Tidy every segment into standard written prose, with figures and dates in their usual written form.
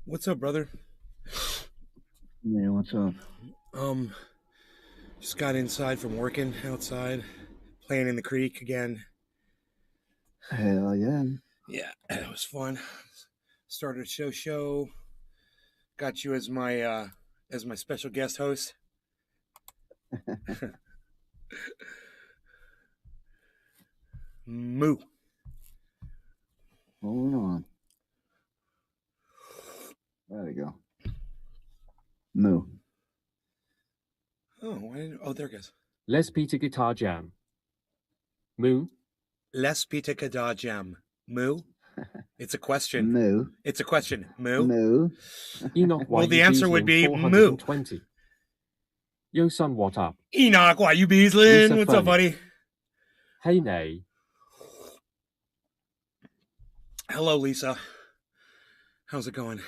What's up, brother? Yeah, what's up? Um, just got inside from working outside, playing in the creek again. Hell yeah. Yeah, it was fun. Started a show. Got you as my special guest host. Moo. Hold on. There we go. Moo. Oh, there it goes. Let's Peter Guitar Jam. Moo. Les Pita Kada Jam. Moo. It's a question. Moo. It's a question. Moo. Moo. Enoch, why Well, the you answer would Beaslin be moo. 420. Yo, son, what up? Enoch, why you Beaslin? Lisa What's up, Fernie. buddy? Hey, nay. Hello, Lisa. How's it going?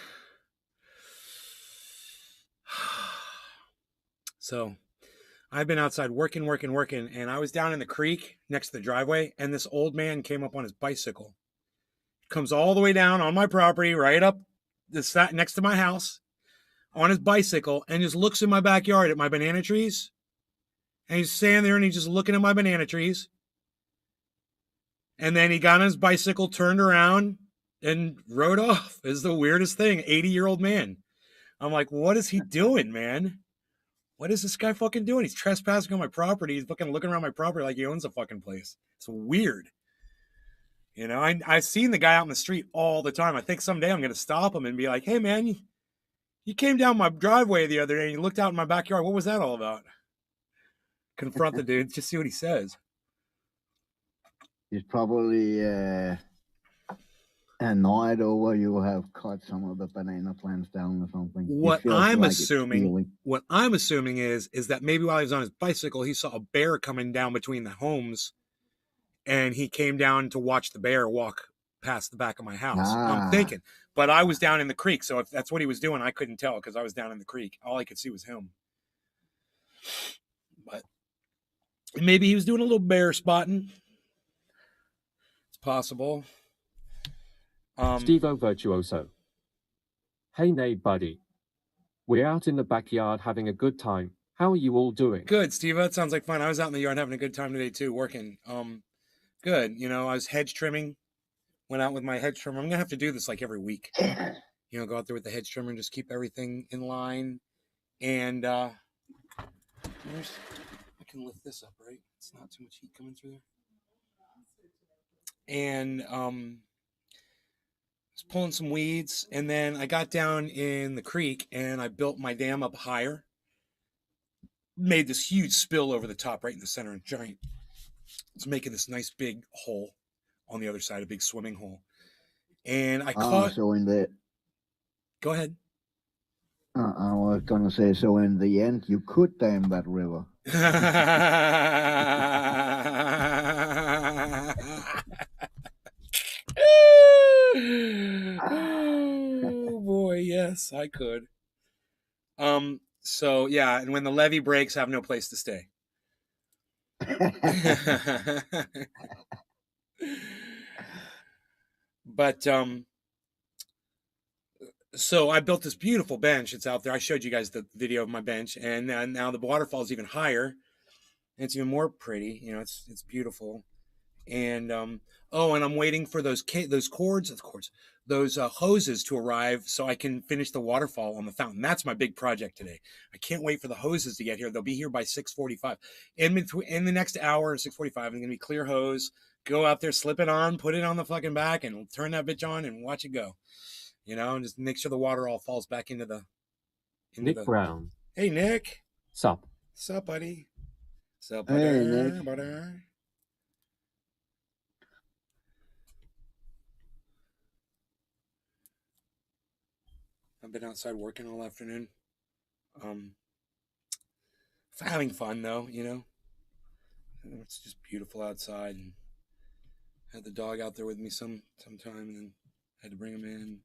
So, I've been outside working, and I was down in the creek next to the driveway, and this old man came up on his bicycle. Comes all the way down on my property, right up next to my house, on his bicycle, and just looks in my backyard at my banana trees. And he's standing there and he's just looking at my banana trees. And then he got on his bicycle, turned around, and rode off. It's the weirdest thing. 80-year-old man. I'm like, what is he doing, man? What is this guy fucking doing? He's trespassing on my property. He's fucking looking around my property like he owns the fucking place. It's weird. You know, I've seen the guy out in the street all the time. I think someday I'm going to stop him and be like, hey, man, you came down my driveway the other day and you looked out in my backyard. What was that all about? Confront the dude, just see what he says. He's probably annoyed over you have cut some of the banana plants down or something. What I'm assuming is that maybe while he was on his bicycle, he saw a bear coming down between the homes, and he came down to watch the bear walk past the back of my house. I'm thinking, but I was down in the creek, so if that's what he was doing, I couldn't tell because I was down in the creek. All I could see was him. But maybe he was doing a little bear spotting. It's possible. Steve-O Virtuoso. Hey, nay, buddy. We're out in the backyard having a good time. How are you all doing? Good, Steve. That sounds like fun. I was out in the yard having a good time today too, working. Good. You know, I was hedge trimming. Went out with my hedge trimmer. I'm gonna have to do this like every week. You know, go out there with the hedge trimmer and just keep everything in line. And I can lift this up, right? It's not too much heat coming through there. And was pulling some weeds, and then I got down in the creek and I built my dam up higher. Made this huge spill over the top, right in the center, and giant. It's making this nice big hole on the other side, a big swimming hole. And I caught. So in the. Go ahead. I was gonna say, so in the end, you could dam that river. Oh boy, yes, I could. So yeah, and when the levee breaks, I have no place to stay. But so I built this beautiful bench. It's out there. I showed you guys the video of my bench, and now the waterfall is even higher, and it's even more pretty. You know, it's beautiful. And and I'm waiting for those hoses to arrive so I can finish the waterfall on the fountain. That's my big project today. I can't wait for the hoses to get here. They'll be here by 6:45. In the next hour, 6:45, I'm gonna be clear hose. Go out there, slip it on, put it on the fucking back, and turn that bitch on and watch it go. You know, and just make sure the water all falls back into the. Nick Brown. Hey, Nick. Sup? Sup, buddy? Sup, buddy? Hey, Nick. Buddy? I've been outside working all afternoon. Having fun though, you know. It's just beautiful outside, and had the dog out there with me sometime, and then had to bring him in.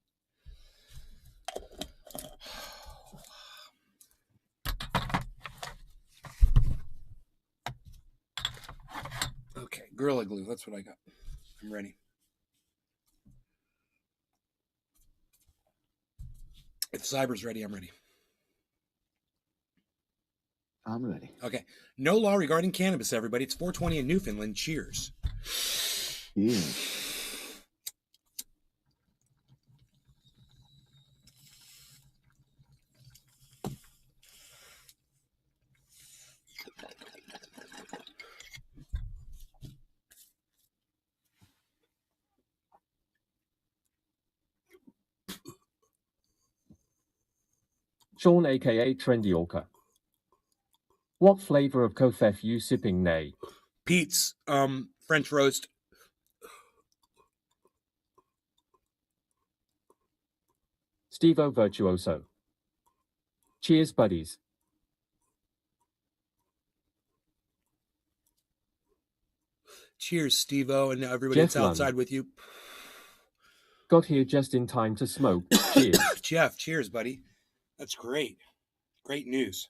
Okay, Gorilla Glue. That's what I got. I'm ready. If Cyber's ready, I'm ready. I'm ready. Okay. No law regarding cannabis, everybody. It's 420 in Newfoundland. Cheers. Cheers. Sean aka Trendy Orca. What flavor of Kofef you sipping, nay? Pete's French roast. Stevo Virtuoso. Cheers, buddies. Cheers, Steve-O, and everybody Jeff that's outside Lund. with you. Got here just in time to smoke. Cheers. Jeff, cheers, buddy. That's great. Great news.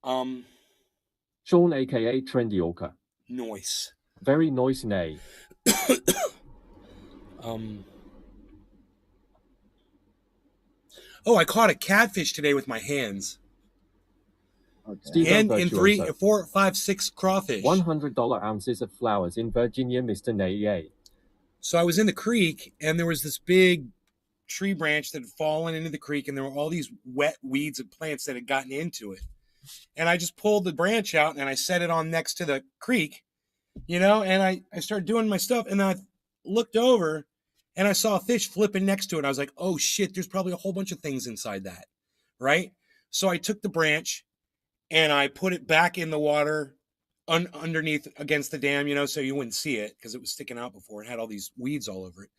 Sean aka Trendy Orca. Noise. Very noise, nay. Oh, I caught a catfish today with my hands. Okay. Steve And in Virtuoso. 3, 4, 5, 6 crawfish. $100 ounces of flowers in Virginia, Mr. Nay. So I was in the creek, and there was this big tree branch that had fallen into the creek, and there were all these wet weeds and plants that had gotten into it. And I just pulled the branch out, and I set it on next to the creek, and I started doing my stuff, and I looked over, and I saw a fish flipping next to it. I was like, oh, shit, there's probably a whole bunch of things inside that, right? So I took the branch, and I put it back in the water underneath against the dam, so you wouldn't see it because it was sticking out before. It had all these weeds all over it.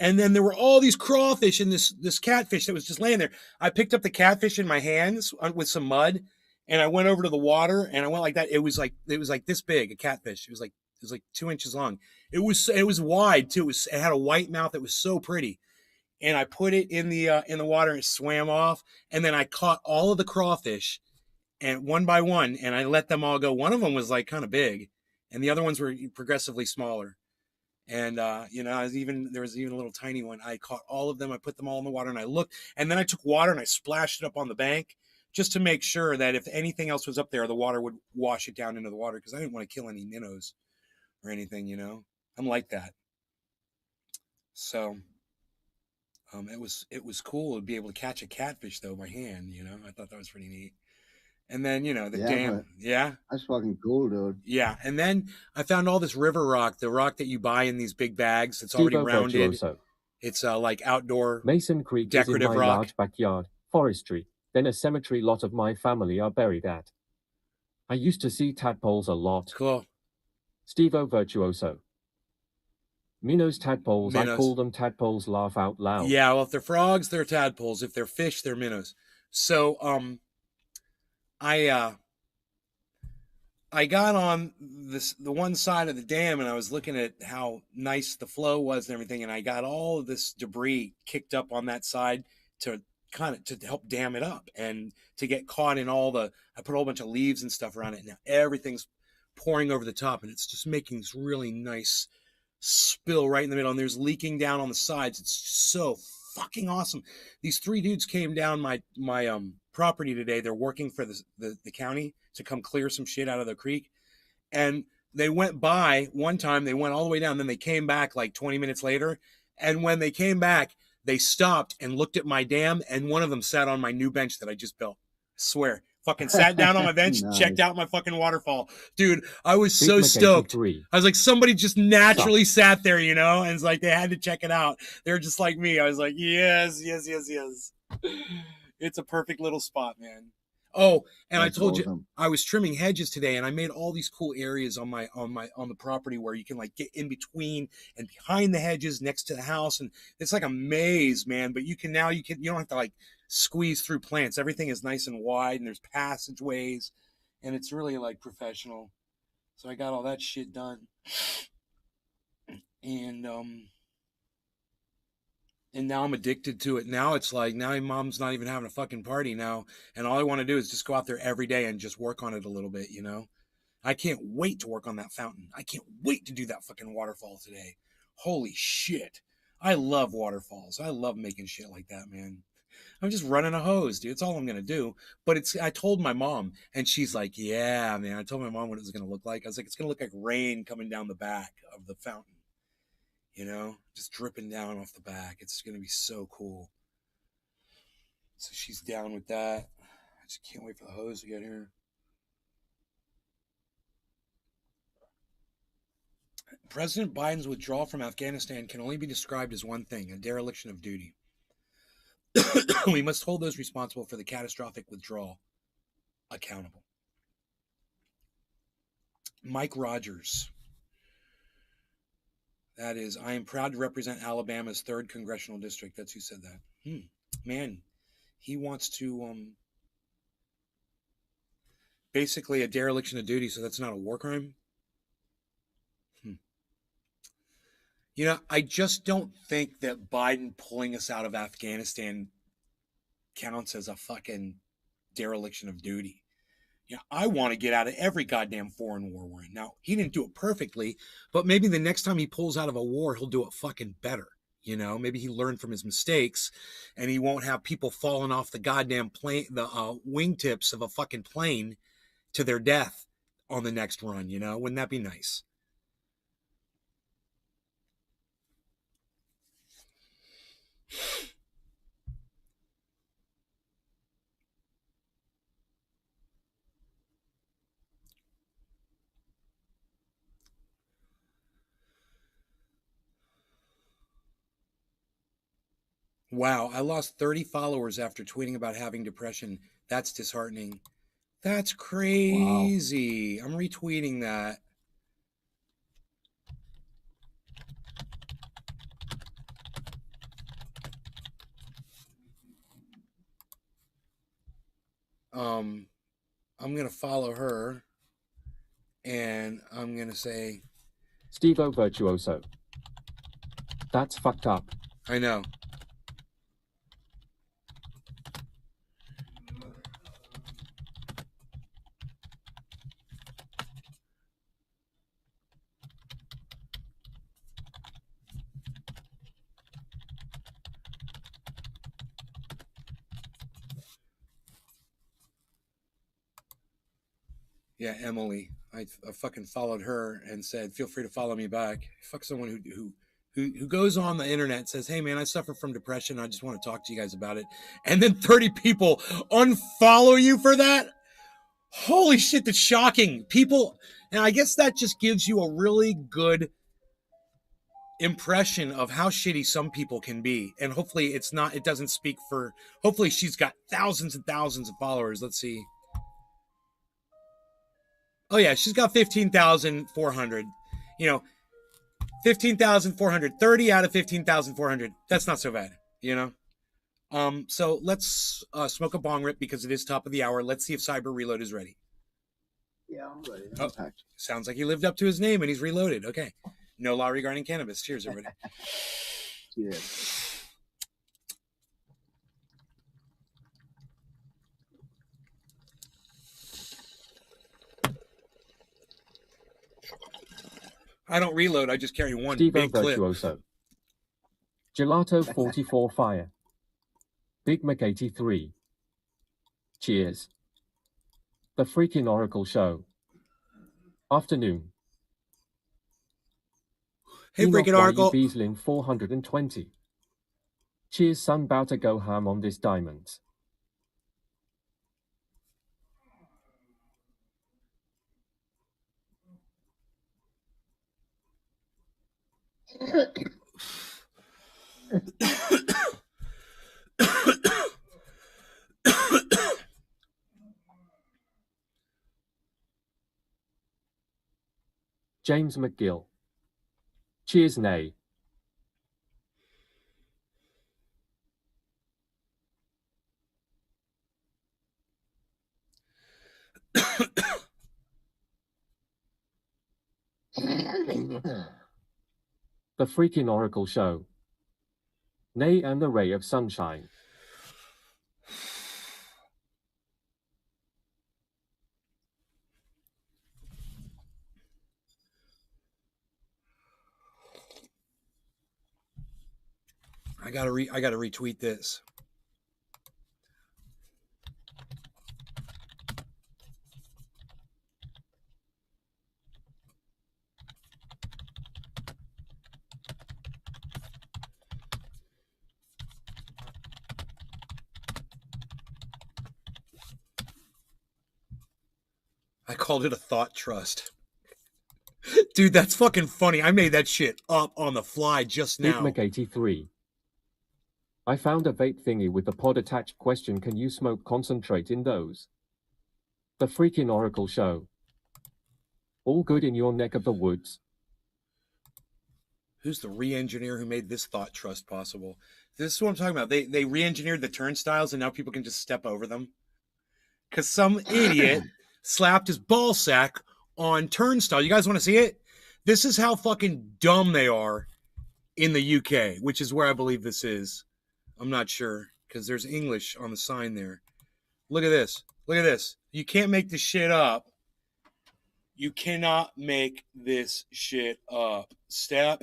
And then there were all these crawfish and this catfish that was just laying there. I picked up the catfish in my hands with some mud, and I went over to the water, and I went like that. It was like this big, a catfish. It was like 2 inches long. It was wide too. It had a white mouth. It was so pretty. And I put it in the water, and it swam off. And then I caught all of the crawfish, and one by one, and I let them all go. One of them was like kind of big, and the other ones were progressively smaller. And there was even a little tiny one. I caught all of them. I put them all in the water, and I looked, and then I took water and I splashed it up on the bank just to make sure that if anything else was up there, the water would wash it down into the water, because I didn't want to kill any minnows or anything. I'm like that. So it was cool to be able to catch a catfish though by hand. I thought that was pretty neat. And then, the dam. Yeah. That's fucking cool, dude. Yeah. And then I found all this river rock, the rock that you buy in these big bags. It's already Stevo rounded. Virtuoso. It's like outdoor Mason Creek is in decorative my rock. large backyard, forestry, then a cemetery lot of my family are buried at. I used to see tadpoles a lot. Cool. Stevo Virtuoso. Minnows tadpoles, Minnows. I call them tadpoles, laugh out loud. Yeah, well, if they're frogs, they're tadpoles. If they're fish, they're minnows. So, I got on the one side of the dam, and I was looking at how nice the flow was and everything, and I got all of this debris kicked up on that side to help dam it up and to get caught in I put a whole bunch of leaves and stuff around it. Now everything's pouring over the top, and it's just making this really nice spill right in the middle, and there's leaking down on the sides. It's so fucking awesome. These 3 dudes came down my property today. They're working for the county to come clear some shit out of the creek, and they went by one time. They went all the way down, then they came back like 20 minutes later, and when they came back, they stopped and looked at my dam, and one of them sat on my new bench that I just built. I swear. Fucking sat down on my bench, Nice. checked out my fucking waterfall. Dude, I was Big so Mac stoked. 83. I was like, somebody just naturally sat there, and it's like they had to check it out. They're just like me. I was like, yes. It's a perfect little spot, man. Oh, and That's I told awesome. you I was trimming hedges today, and I made all these cool areas on the property where you can like get in between and behind the hedges next to the house, and it's like a maze, man. But you don't have to like squeeze through plants. Everything is nice and wide, and there's passageways, and it's really like professional. So I got all that shit done, and now I'm addicted to it. Now it's like, now mom's not even having a fucking party now, and all I want to do is just go out there every day and just work on it a little bit. I can't wait to work on that fountain. I can't wait to do that fucking waterfall today. Holy shit. I love waterfalls. I love making shit like that, man. I'm just running a hose, dude. It's all I'm gonna do. But I told my mom, and she's like, "Yeah, man." I told my mom what it was gonna look like. I was like, "It's gonna look like rain coming down the back of the fountain, just dripping down off the back. It's gonna be so cool." So she's down with that. I just can't wait for the hose to get here. President Biden's withdrawal from Afghanistan can only be described as one thing: a dereliction of duty. We must hold those responsible for the catastrophic withdrawal accountable. Mike Rogers. That is, I am proud to represent Alabama's 3rd congressional district. That's who said that. Man, he wants to basically a dereliction of duty, so that's not a war crime. I just don't think that Biden pulling us out of Afghanistan counts as a fucking dereliction of duty. I want to get out of every goddamn foreign war we're in. Now, he didn't do it perfectly, but maybe the next time he pulls out of a war, he'll do it fucking better. Maybe he learned from his mistakes and he won't have people falling off the goddamn plane, the wingtips of a fucking plane to their death on the next run. Wouldn't that be nice? Wow, I lost 30 followers after tweeting about having depression. That's disheartening. That's crazy. Wow. I'm retweeting that. I'm going to follow her and I'm going to say, Stevo Virtuoso. That's fucked up. I know. Yeah, Emily. I fucking followed her and said, "Feel free to follow me back." Fuck someone who goes on the internet and says, "Hey man, I suffer from depression. I just want to talk to you guys about it." And then 30 people unfollow you for that? Holy shit, that's shocking. People, and I guess that just gives you a really good impression of how shitty some people can be. And hopefully it doesn't speak for, hopefully she's got thousands and thousands of followers. Let's see. Oh yeah, she's got 15,400. 15,400. 30 out of 15,400. That's not so bad, So let's smoke a bong rip because it is top of the hour. Let's see if Cyber Reload is ready. Yeah, I'm ready. Oh, sounds like he lived up to his name and he's reloaded. Okay. No law regarding cannabis. Cheers, everybody. Cheers. I don't reload. I just carry one Stevo big Virtuoso. clip. Gelato 44 Fire. Big Mac 83. Cheers. The Freaking Oracle Show. Afternoon. Hey, Freaking Oracle. Beaslin 420. Cheers, son. Bout to go ham on this diamond. James McGill. Cheers, nay. The Freaking Oracle Show. Nay and the Ray of Sunshine. I gotta retweet this. I called it a thought trust. Dude, that's fucking funny. I made that shit up on the fly just Big now. Mac 83. I found a vape thingy with the pod attached. Question: can you smoke concentrate in those? The freaking Oracle show. All good in your neck of the woods. Who's the re-engineer who made this thought trust possible? This is what I'm talking about. They re-engineered the turnstiles and now people can just step over them. Because some idiot slapped his ball sack on turnstile. You guys want to see it? This is how fucking dumb they are in the UK, which is where I believe this is. I'm not sure because there's English on the sign there. Look at this. Look at this. You can't make this shit up. You cannot make this shit up. Step.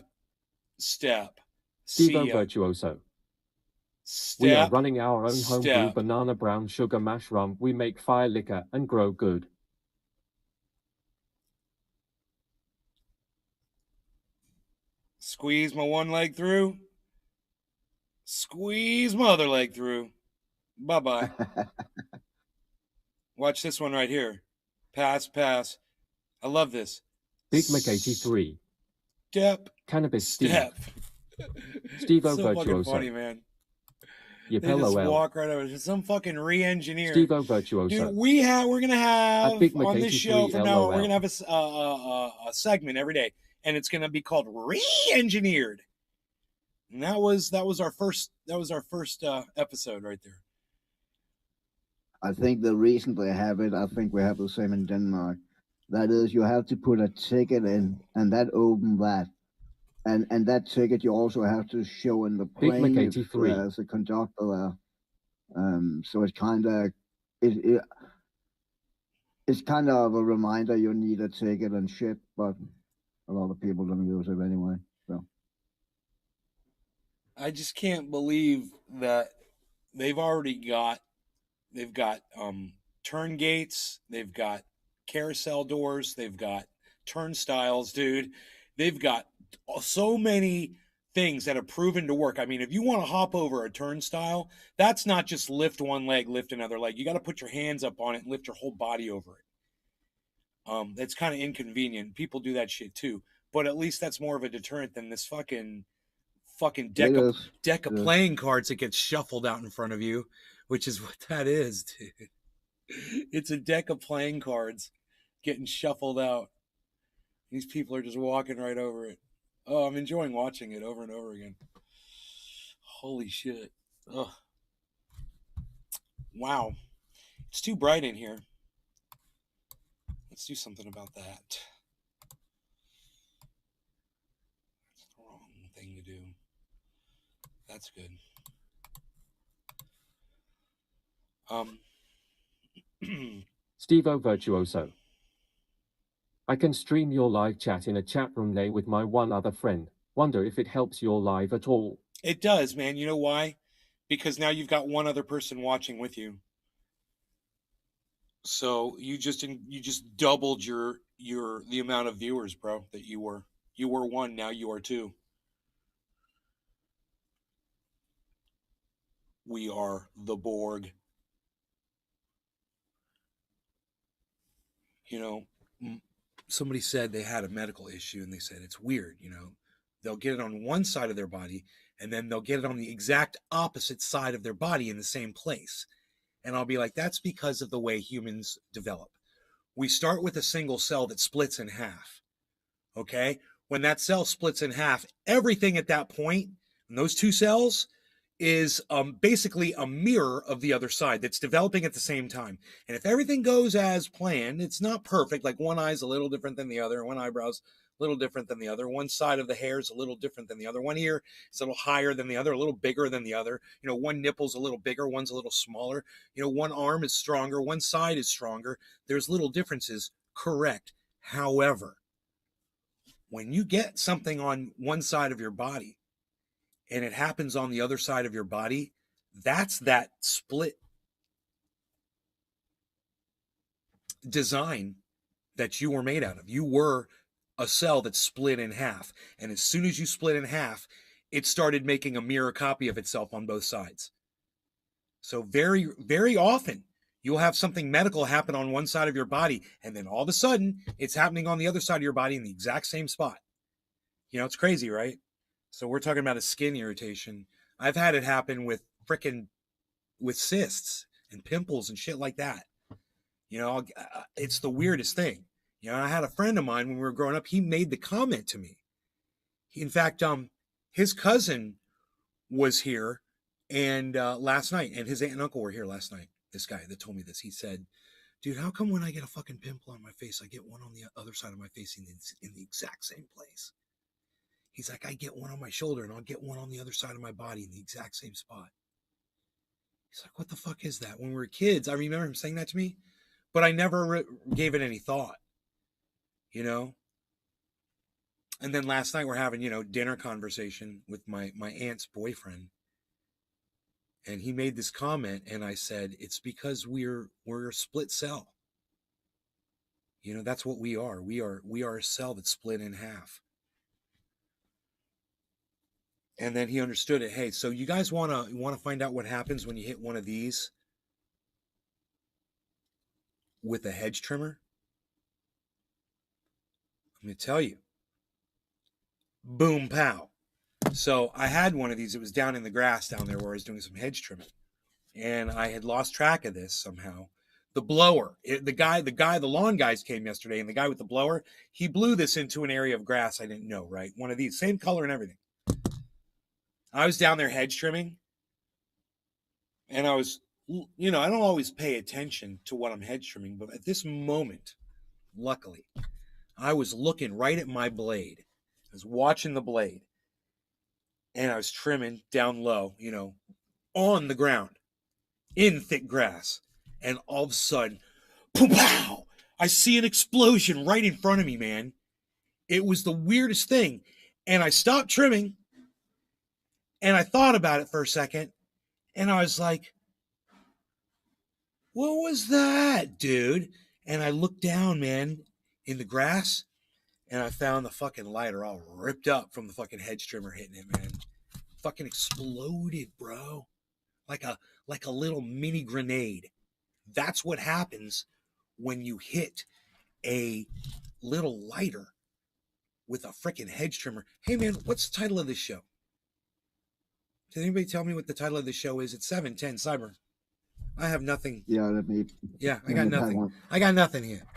Stevo Virtuoso. We are running our own homebrew banana brown sugar mash rum. We make fire liquor and grow good. Squeeze my one leg through. Squeeze my other leg through. Bye-bye. Watch this one right here. Pass. I love this. Big Mac 83. Step. Cannabis Step. Stevo So Virtuoso. fucking funny, man. They just walk right over. Some fucking re-engineer. Stevo Virtuoso. Dude, we're gonna have on this show from now on, we're gonna have a segment every day, and it's gonna be called Re-engineered. And that was our first episode right there. I think the reason they have it, I think we have the same in Denmark. That is, you have to put a ticket in, and that open that. And that ticket you also have to show in the plane as a conductor there. So it's kind of it's kind of a reminder you need a ticket and shit, but a lot of people don't use it anyway. So I just can't believe that they've got turn gates, they've got carousel doors, they've got turnstiles, dude. They've got so many things that have proven to work. I mean, if you want to hop over a turnstile, that's not just lift one leg, lift another leg. You got to put your hands up on it and lift your whole body over it. That's kind of inconvenient. People do that shit too, but at least that's more of a deterrent than this fucking deck of playing cards that gets shuffled out in front of you, which is what that is, dude. It's a deck of playing cards getting shuffled out. These people are just walking right over it. Oh, I'm enjoying watching it over and over again. Holy shit. Ugh. Wow. It's too bright in here. Let's do something about that. That's the wrong thing to do. That's good. Stevo Virtuoso. I can stream your live chat in a chat room lay with my one other friend. Wonder if it helps your live at all. It does, man. You know why? Because now you've got one other person watching with you. So you just doubled the amount of viewers, bro, that you were. You were one, now you are two. We are the Borg. You know, somebody said they had a medical issue and they said it's weird, you know. They'll get it on one side of their body and then they'll get it on the exact opposite side of their body in the same place. And I'll be like, that's because of the way humans develop. We start with a single cell that splits in half. Okay? When that cell splits in half, everything at that point, and those two cells, is basically a mirror of the other side that's developing at the same time. And if everything goes as planned, it's not perfect. Like one eye's a little different than the other, one eyebrow's a little different than the other, one side of the hair is a little different than the other, one ear is a little higher than the other, a little bigger than the other. You know, one nipple's a little bigger, one's a little smaller. You know, one arm is stronger, one side is stronger. There's little differences, correct. However, when you get something on one side of your body, and it happens on the other side of your body, that's that split design that you were made out of. You were a cell that split in half. And as soon as you split in half, it started making a mirror copy of itself on both sides. So very, very often you'll have something medical happen on one side of your body, and then all of a sudden it's happening on the other side of your body in the exact same spot. You know, it's crazy, right? So we're talking about a skin irritation. I've had it happen with cysts and pimples and shit like that. You know, it's the weirdest thing. You know, I had a friend of mine when we were growing up. He made the comment to me. In fact, his cousin was here and last night, and his aunt and uncle were here last night. This guy that told me this, he said, "Dude, how come when I get a fucking pimple on my face, I get one on the other side of my face in the exact same place?" He's like, "I get one on my shoulder, and I'll get one on the other side of my body in the exact same spot." He's like, "What the fuck is that?" When we were kids, I remember him saying that to me, but I never gave it any thought. You know. And then last night we're having, dinner conversation with my aunt's boyfriend. And he made this comment, and I said, "It's because we're a split cell. You know, that's what we are. We are a cell that's split in half." And then he understood it. Hey, so you guys wanna find out what happens when you hit one of these with a hedge trimmer? I'm gonna tell you. Boom pow. So I had one of these. It was down in the grass down there where I was doing some hedge trimming. And I had lost track of this somehow. The blower, the lawn guys came yesterday, and the guy with the blower, he blew this into an area of grass I didn't know, right? One of these, same color and everything. I was down there hedge trimming, and I was, I don't always pay attention to what I'm hedge trimming, but at this moment, luckily, I was looking right at my blade. I was watching the blade, and I was trimming down low, on the ground, in thick grass. And all of a sudden, pow! I see an explosion right in front of me, man. It was the weirdest thing. And I stopped trimming, and I thought about it for a second, and I was like, "What was that, dude?" And I looked down, man, in the grass, and I found the fucking lighter all ripped up from the fucking hedge trimmer hitting it, man. Fucking exploded, bro. Like a little mini grenade. That's what happens when you hit a little lighter with a freaking hedge trimmer. Hey, man, what's the title of this show? Can anybody tell me what the title of the show is? It's 710 Cyber. I have nothing. Yeah, I got nothing. I got nothing here.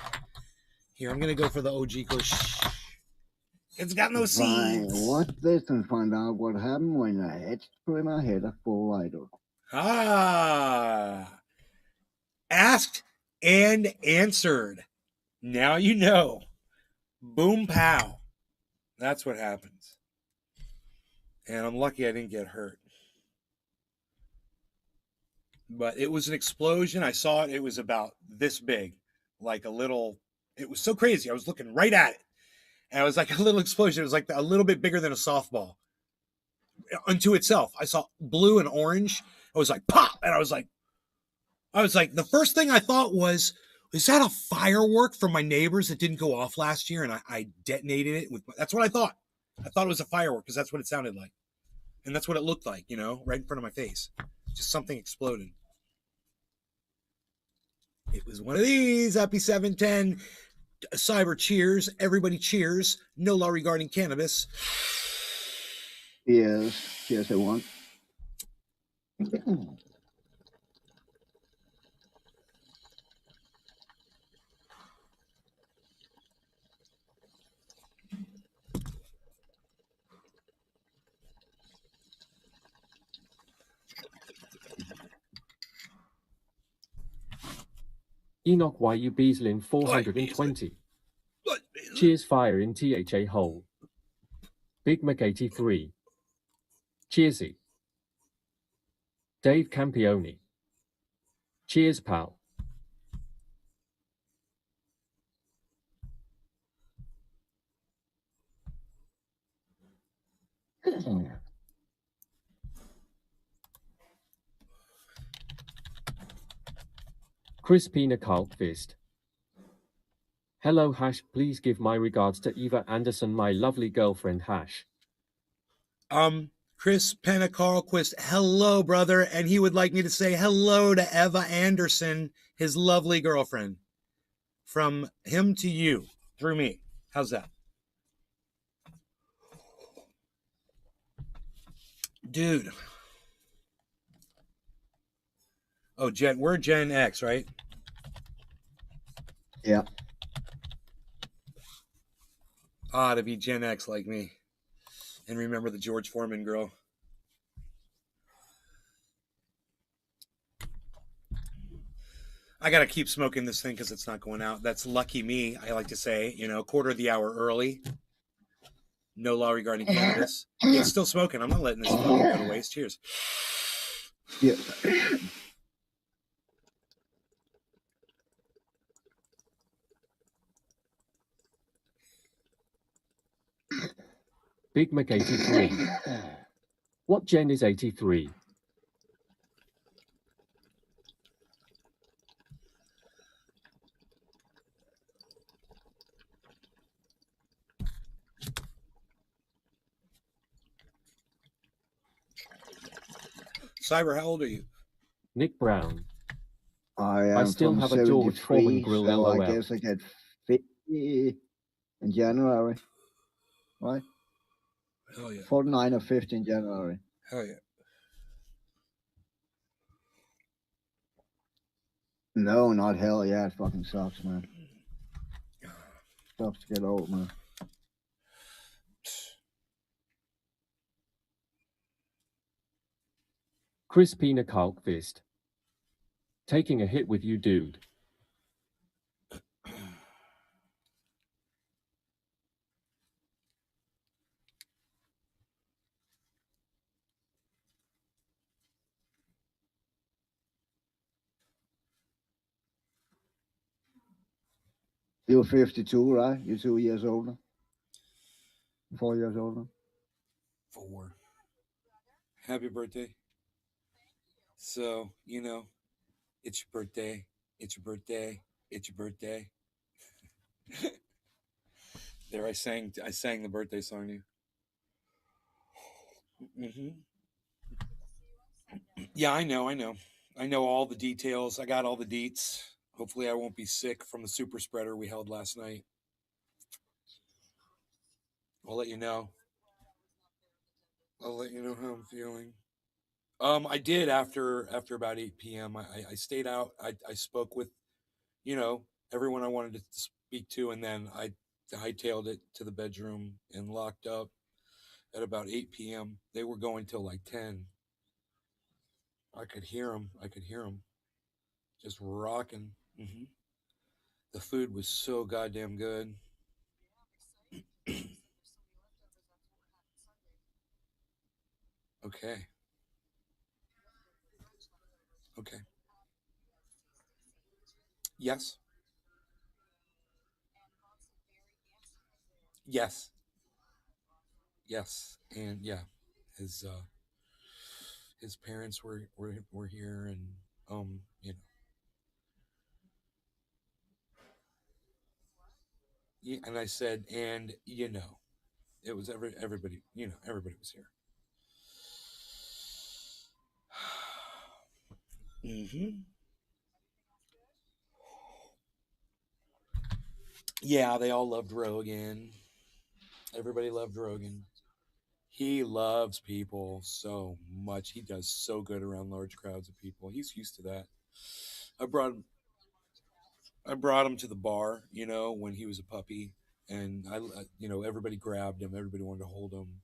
Here, I'm going to go for the OG Kush. It's got no seeds. Watch this and find out what happened when a hedge trimmer hit a full lighter. Ah. Asked and answered. Now you know. Boom pow. That's what happens. And I'm lucky I didn't get hurt. But it was an explosion. I saw it. It was about this big. Like a little. It was so crazy. I was looking right at it. And it was like a little explosion. It was like a little bit bigger than a softball. Unto itself. I saw blue and orange. I was like, pop! And I was like, the first thing I thought was, is that a firework from my neighbors that didn't go off last year? And I detonated it with, that's what I thought. I thought it was a firework because that's what it sounded like. And that's what it looked like, right in front of my face. Just something exploded. It was one of these. Happy 710. Cyber cheers. Everybody cheers. No law regarding cannabis. Yes, everyone. Enoch YU Beaslin 420. Cheers fire in THA hole. Big Mac 83. Cheersy. Dave Campione. Cheers pal. Crispina Kalkvist. Hello Hash, please give my regards to Eva Anderson, my lovely girlfriend Hash. Chris Pentecarlquist, hello, brother. And he would like me to say hello to Eva Anderson, his lovely girlfriend. From him to you, through me. How's that? Dude. Oh, we're Gen X, right? Yeah. To be Gen X like me. And remember the George Foreman girl. I got to keep smoking this thing because it's not going out. That's lucky me, I like to say. Quarter of the hour early. No law regarding cannabis. It's still smoking. I'm not letting this fucking go to waste. Cheers. Yeah. Big Mac 83. What gen is 83? Cyber, how old are you? Nick Brown. I still from have a George Foreman 73, grill, so LOL. I guess I get 50 in January. Right? Hell yeah. 49 or 50 in January. Hell yeah. No, not hell yeah. It fucking sucks, man. Sucks to get old, man. Crispina Kalkvist. Taking a hit with you, dude. You're 52, right? You're 2 years older. 4 years older. 4. Happy birthday. So, it's your birthday. It's your birthday. It's your birthday. There, I sang the birthday song to you. Mm-hmm. Yeah, I know. I know all the details. I got all the deets. Hopefully I won't be sick from the super spreader we held last night. I'll let you know. I'll let you know how I'm feeling. I did after about 8 p.m. I stayed out. I spoke with, everyone I wanted to speak to, and then I hightailed it to the bedroom and locked up at about 8 p.m. They were going till like 10. I could hear them. Just rocking. Mm-hmm. The food was so goddamn good. Okay. Okay. Yes. Yes. Yes. And yeah, his his parents were here, and yeah, and I said, and it was everybody, everybody was here. Mm-hmm. Yeah, they all loved Rogan. Everybody loved Rogan. He loves people so much. He does so good around large crowds of people. He's used to that. I brought him to the bar, when he was a puppy, and everybody grabbed him. Everybody wanted to hold him.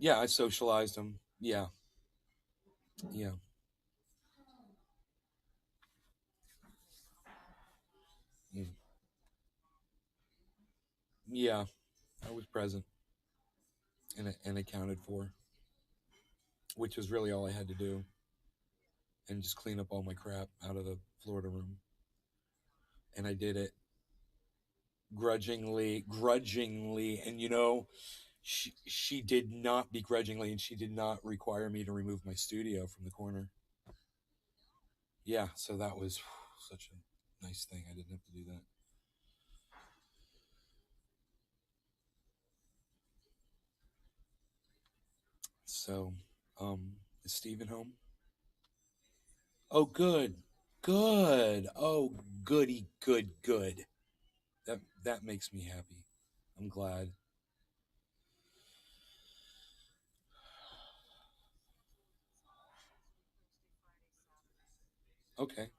Yeah, I socialized him. Yeah. Mm. Yeah, I was present and accounted for, which was really all I had to do, and just clean up all my crap out of the Florida room. And I did it grudgingly, and She did not begrudgingly, and she did not require me to remove my studio from the corner. Yeah, so that was such a nice thing. I didn't have to do that. So, is Steven home? Oh, good, good. Oh, goody, good. That makes me happy. I'm glad. Okay.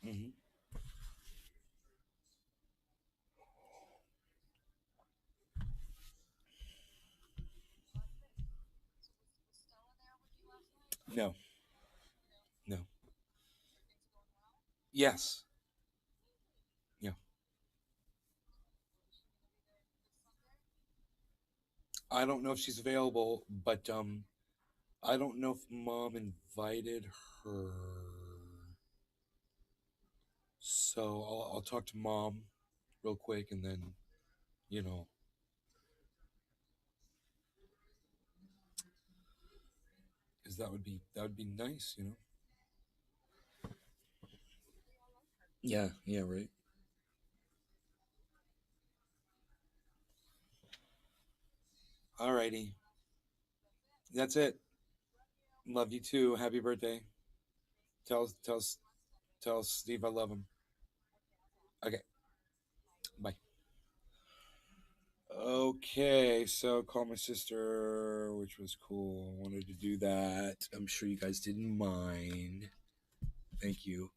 Mm-hmm. No, no. Yes. Yeah. I don't know if she's available, but I don't know if Mom invited her. So I'll talk to Mom real quick, and then you know, because that would be nice, you know. Yeah. Yeah. Right. Alrighty. That's it. Love you too. Happy birthday. Tell Steve I love him. Okay. Bye. Okay, so call my sister, which was cool. I wanted to do that. I'm sure you guys didn't mind. Thank you.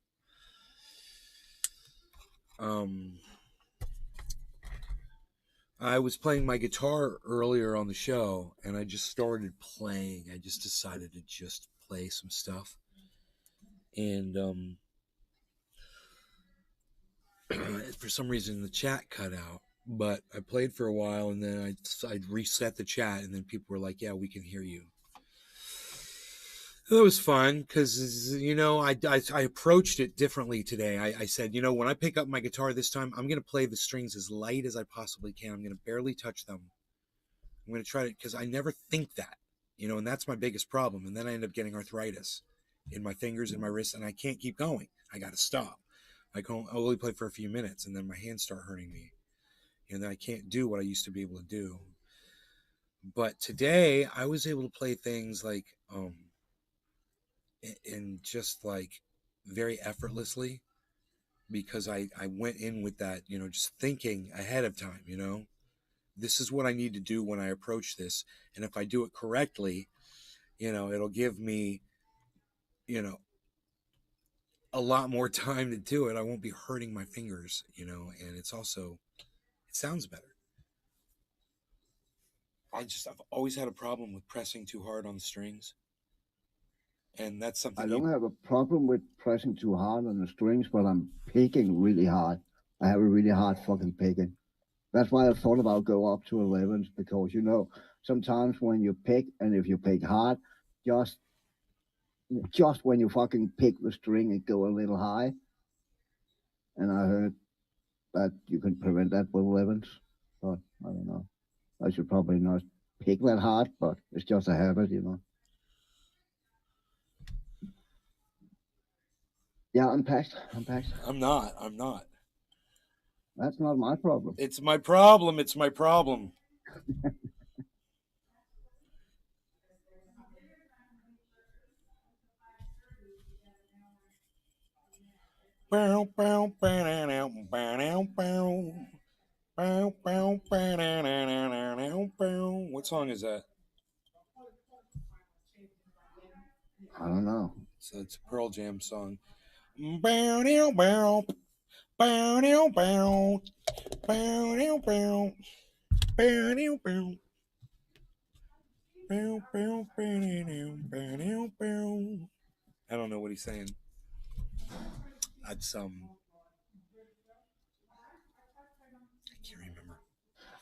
Um, I was playing my guitar earlier on the show, and I just started playing. I just decided to just play some stuff, and for some reason the chat cut out. But I played for a while, and then I reset the chat, and then people were like, "Yeah, we can hear you." That was fun because I approached it differently today. I said, when I pick up my guitar this time, I'm going to play the strings as light as I possibly can. I'm going to barely touch them. I'm going to try to, because I never think that, and that's my biggest problem. And then I end up getting arthritis in my fingers and my wrists, and I can't keep going. I got to stop. I only play for a few minutes, and then my hands start hurting me, and then I can't do what I used to be able to do. But today I was able to play things like and just like very effortlessly, because I went in with that, just thinking ahead of time, this is what I need to do when I approach this. And if I do it correctly, it'll give me, you know, a lot more time to do it. I won't be hurting my fingers, and it sounds better. I've always had a problem with pressing too hard on the strings. And that's something I don't have a problem with pressing too hard on the strings, but I'm picking really hard. I have a really hard fucking picking. That's why I thought about go up to 11s, because sometimes when you pick, and if you pick hard, just when you fucking pick the string, it go a little high. And I heard that you can prevent that with 11s, but I don't know. I should probably not pick that hard, but it's just a habit. Yeah, I'm packed. I'm not. That's not my problem. It's my problem. What song is that? I don't know. So it's a Pearl Jam song. I don't know what he's saying. That's I can't remember.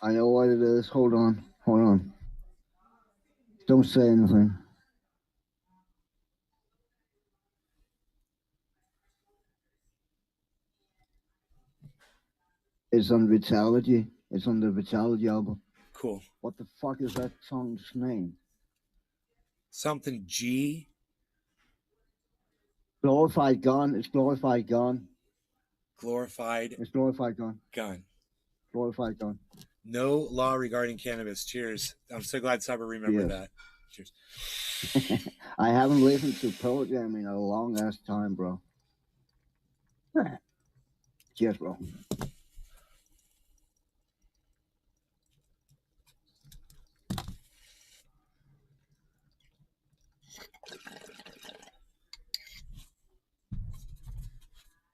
I know what it is. Hold on. Don't say anything. It's on Vitality. It's on the Vitality album. Cool. What the fuck is that song's name? Something G. Glorified Gun. It's Glorified Gun. Glorified It's Glorified Gun. Gun. Glorified Gun. No law regarding cannabis. Cheers. I'm so glad Cyber remembered that. Cheers. I haven't listened to Pearl Jam in a long ass time, bro. Cheers, bro.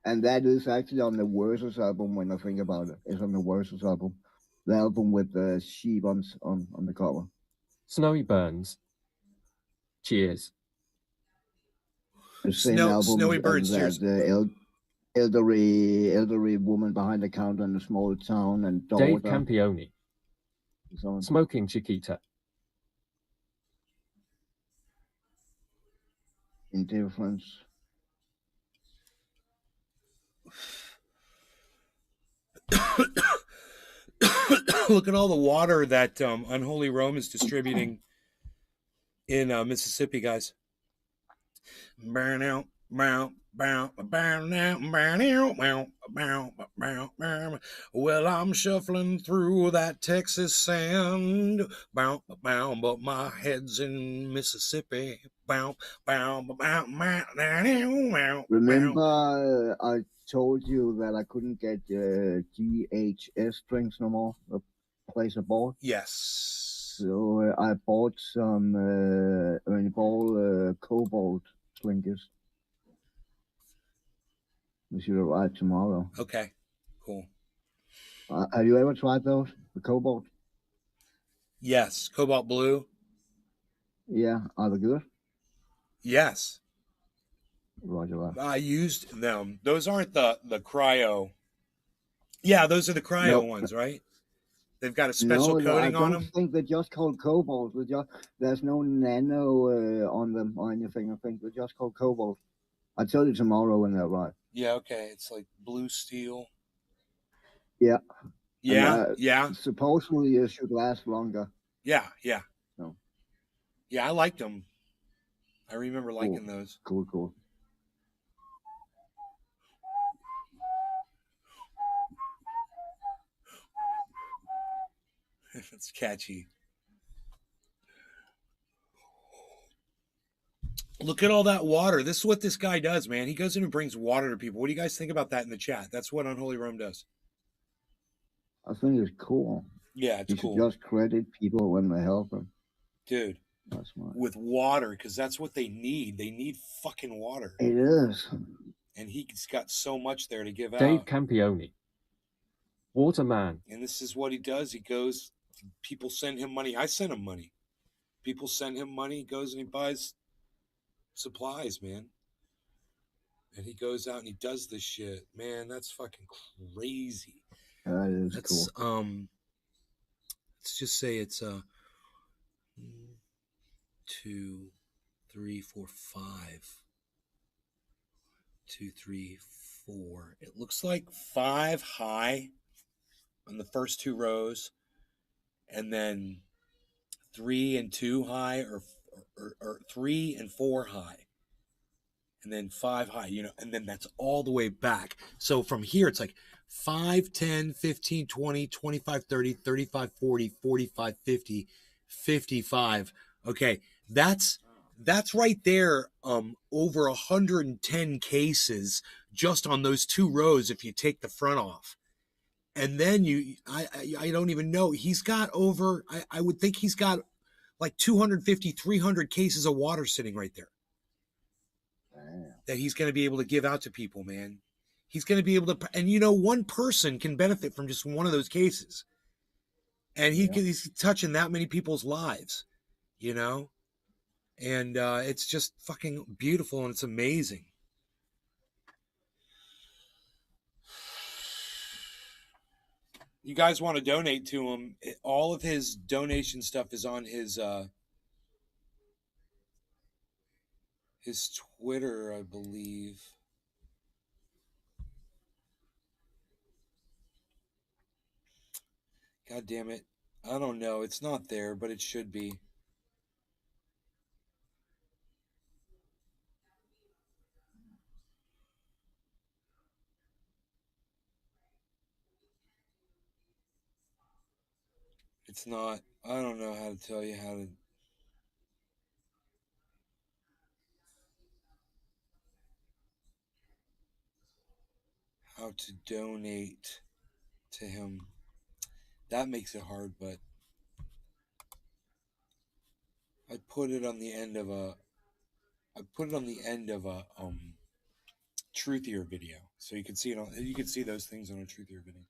And that is actually on the Versus album when I think about it. It's on the Versus album. The album with the sheep on the cover. Snowy Burns. Cheers. The same album Snowy Birds, as the elderly woman behind the counter in a small town and daughter. Dave Campione. So Smoking Chiquita. Indifference. Look at all the water that Unholy Rome is distributing in Mississippi, guys. Burn out, well, I'm shuffling through that Texas sand, but my head's in Mississippi. Remember, I told you that I couldn't get GHS drinks no more. The place I bought. Yes. So I bought some cobalt slinkers. We should arrive tomorrow. Okay, cool. Have you ever tried those? The cobalt? Yes, cobalt blue. Yeah, are they good? Yes. Roger. I used them. Those aren't the cryo. Yeah, those are the cryo ones, right? They've got a special coating on them. I don't think they're just called cobalt. There's no nano on them or anything. I think they're just called cobalt. I'll tell you tomorrow when they arrive. Yeah, okay. It's like blue steel. Yeah. Yeah. Supposedly it should last longer. Yeah. No. Yeah, I liked them. I remember liking those. Cool. It's catchy. Look at all that water. This is what this guy does, man. He goes in and brings water to people. What do you guys think about that in the chat? That's what Unholy Rome does. I think it's cool. Yeah, it's cool. You should just credit people when they help them. Dude, that's smart. With water, because that's what they need. They need fucking water. It is. And he's got so much there to give out. Dave Campione. Waterman. And this is what he does. He goes, people send him money. I send him money. People send him money. He goes and he buys supplies, man. And he goes out and he does this shit. Man, that's fucking crazy. That is cool. Let's just say it's 1, 2, 3, 4, 5. 2, 3, 4. It looks like 5 high on the first 2 rows, and then 3 and 2 high, or 3 and 4 high, and then 5 high, and then that's all the way back. So from here, it's like 5, 10, 15, 20, 25, 30, 35, 40, 45, 50, 55. Okay, that's right there, over 110 cases just on those 2 rows if you take the front off. And then I don't even know. He's got over, I would think he's got like 250, 300 cases of water sitting right there. Damn. That he's going to be able to give out to people, man. He's going to be able to, and one person can benefit from just one of those cases. And he's touching that many people's lives, And it's just fucking beautiful and it's amazing. You guys want to donate to him? All of his donation stuff is on his Twitter, I believe. God damn it. I don't know. It's not there, but it should be. It's not. I don't know how to tell you how to donate to him. That makes it hard, but I put it on the end of a truthier video. So you can see it on you can see those things on a truthier video.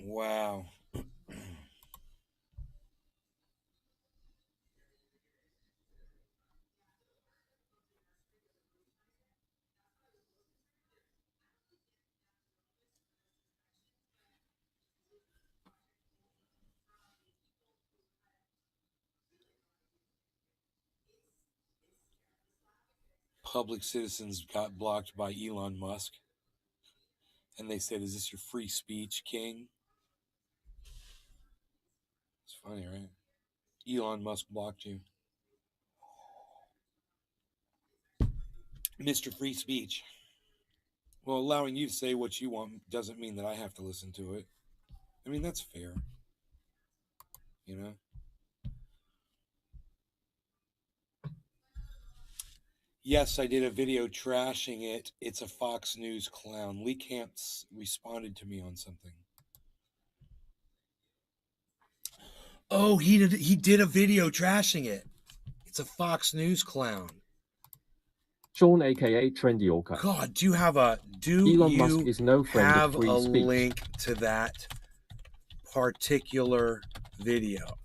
Wow. Public citizens got blocked by Elon Musk. And they said, "Is this your free speech, King?" It's funny, right? Elon Musk blocked you. Mr. Free Speech. Well, allowing you to say what you want doesn't mean that I have to listen to it. I mean, that's fair. You know? Yes, I did a video trashing it. It's a Fox News clown. Lee Camp responded to me on something. Oh, he did a video trashing it. It's a Fox News clown. Sean, aka Trendy Orca. God, do Elon you Musk is no friend have of free a speech. link to that particular video?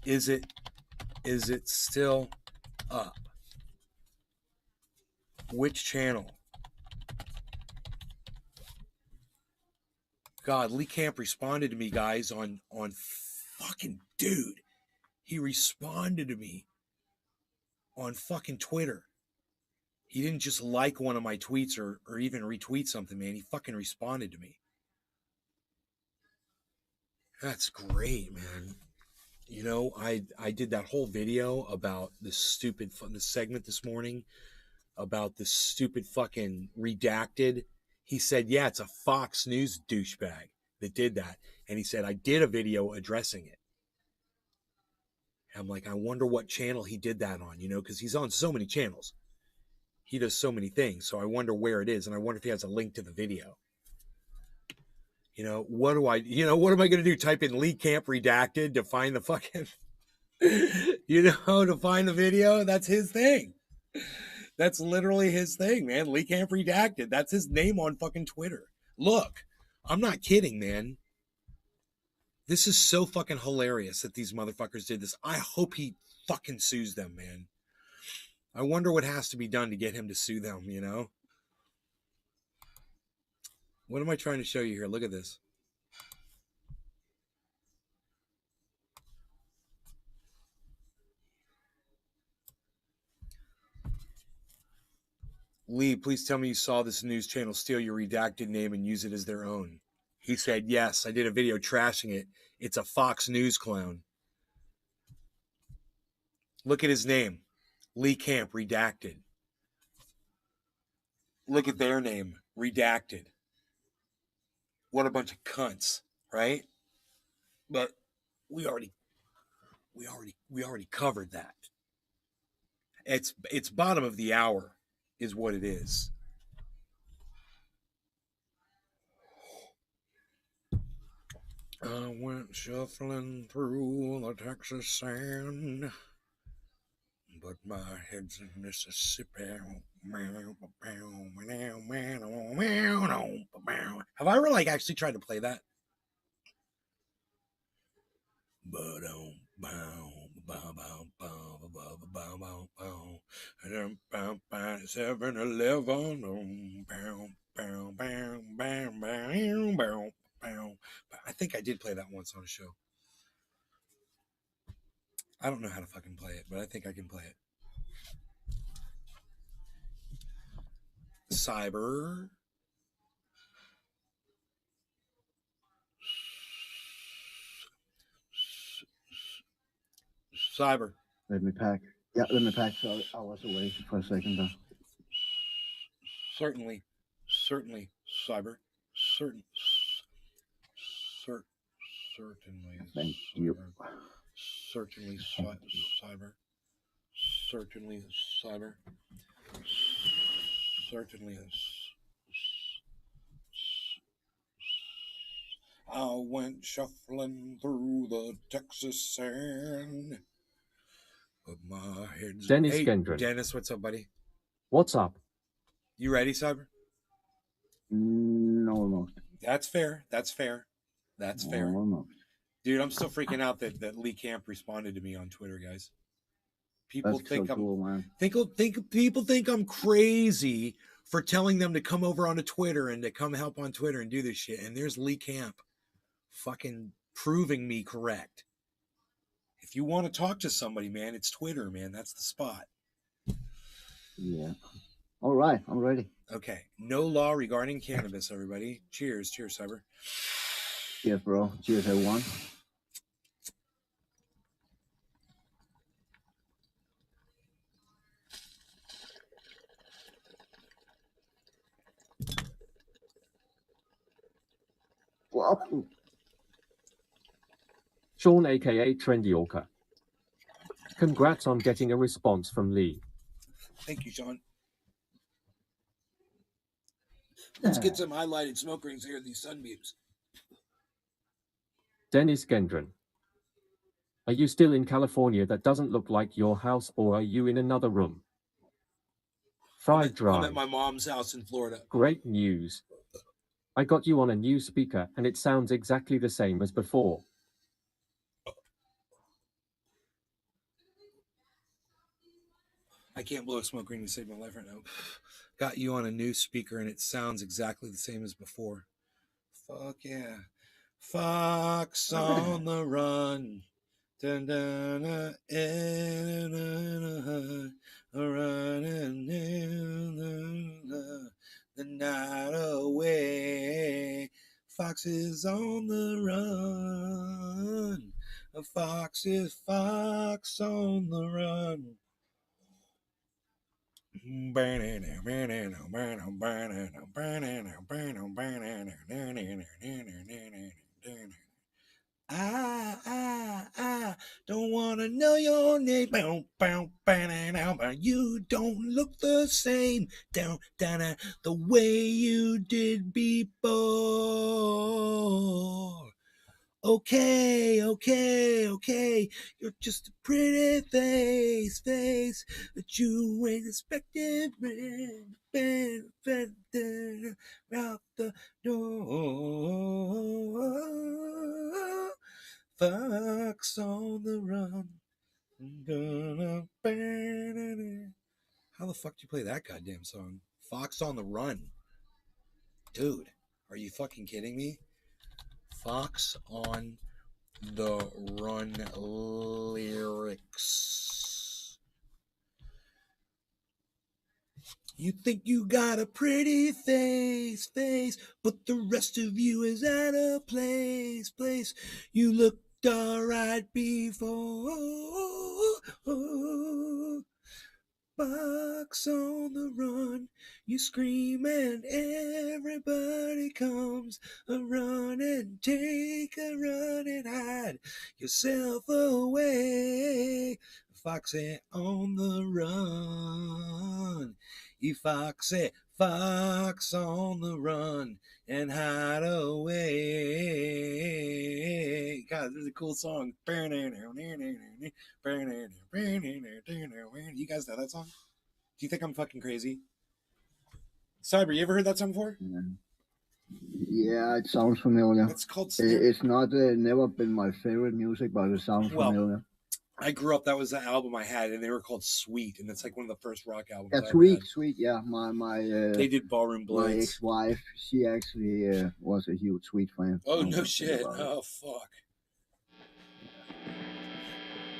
Is it still up? Which channel? God, Lee Camp responded to me, guys, on fucking dude. He responded to me on fucking Twitter. He didn't just like one of my tweets or even retweet something, man. He fucking responded to me. That's great, man. You know, I did that whole video about this segment this morning about this stupid fucking redacted. He said, yeah, it's a Fox News douchebag that did that. And he said, I did a video addressing it. And I'm like, I wonder what channel he did that on, you know, because he's on so many channels. He does so many things. So I wonder where it is. And I wonder if he has a link to the video. You know, what am I going to do? Type in Lee Camp redacted to find the fucking, to find the video? That's his thing. That's literally his thing, man. Lee Camp redacted. That's his name on fucking Twitter. Look, I'm not kidding, man. This is so fucking hilarious that these motherfuckers did this. I hope he fucking sues them, man. I wonder what has to be done to get him to sue them, you know? What am I trying to show you here? Look at this. Lee, please tell me you saw this news channel steal your redacted name and use it as their own. He said, yes, I did a video trashing it. It's a Fox News clown. Look at his name. Lee Camp, redacted. Look at their name, redacted. What a bunch of cunts, right? But we already covered that. It's bottom of the hour is what it is. I went shuffling through the Texas sand, but my head's in Mississippi. Have I ever actually tried to play that? I think I did play that once on a show. I don't know how to fucking play it, but I think I can play it. Cyber. Cyber. Let me pack. Yeah, let me pack. Sorry, I was away for a second there. Certainly, cyber. Certainly, Thank you. Certainly, cyber. Certainly, cyber. Certainly, I went shuffling through the Texas sand. But my head's... Dennis Hey, Gendron. Dennis, what's up, buddy? What's up? You ready, Cyber? No, almost. That's fair. That's fair. That's fair. Almost. Dude, I'm still freaking out that Lee Camp responded to me on Twitter, guys. People That's think so cool, man. People think I'm crazy for telling them to come over onto Twitter and to come help on Twitter and do this shit. And there's Lee Camp fucking proving me correct. If you want to talk to somebody, man, it's Twitter, man. That's the spot. Yeah. All right, I'm ready. Okay. No law regarding cannabis, everybody. Cheers. Cheers, Cyber. Cheers, bro. Cheers, everyone. Whoa. Sean aka Trendy Orca. Congrats on getting a response from Lee. Thank you, Sean. Let's get some highlighted smoke rings here, these sunbeams. Dennis Gendron. Are you still in California? That doesn't look like your house, or are you in another room? Fried I'm Drive. at my mom's house in Florida. Great news. I got you on a new speaker and it sounds exactly the same as before. I can't blow a smoke ring to save my life right now. Got you on a new speaker and it sounds exactly the same as before. Fuck yeah. Fox on the run. Dun, dun, dun, running the night away. Fox is on the run. A fox is fox on the run. I don't want to know your name. You don't look the same down the way you did before. Okay. You're just a pretty face that you ain't expected. Out the door. Fox on the run. How the fuck do you play that goddamn song? Fox on the run. Dude, are you fucking kidding me? Fox on the run lyrics. You think you got a pretty face, but the rest of you is out of place. You looked alright before. Fox on the run, you scream and everybody comes a run and take a run and hide yourself away. Foxy on the run, you foxy fox on the run and hide away. God, this is a cool song. You guys know that song? Do you think I'm fucking crazy? Cyber, you ever heard that song before? Yeah, it sounds familiar. It's called... It's not never been my favorite music, but it sounds familiar. I grew up, that was the album I had, and they were called Sweet, and it's like one of the first rock albums. Yeah, Sweet, yeah. They did Ballroom Blitz. My ex-wife, she actually was a huge Sweet fan. Oh, no shit. Oh, fuck.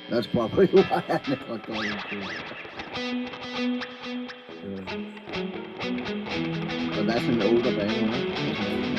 That's probably why I never got into it. But that's an older band, right? That's an older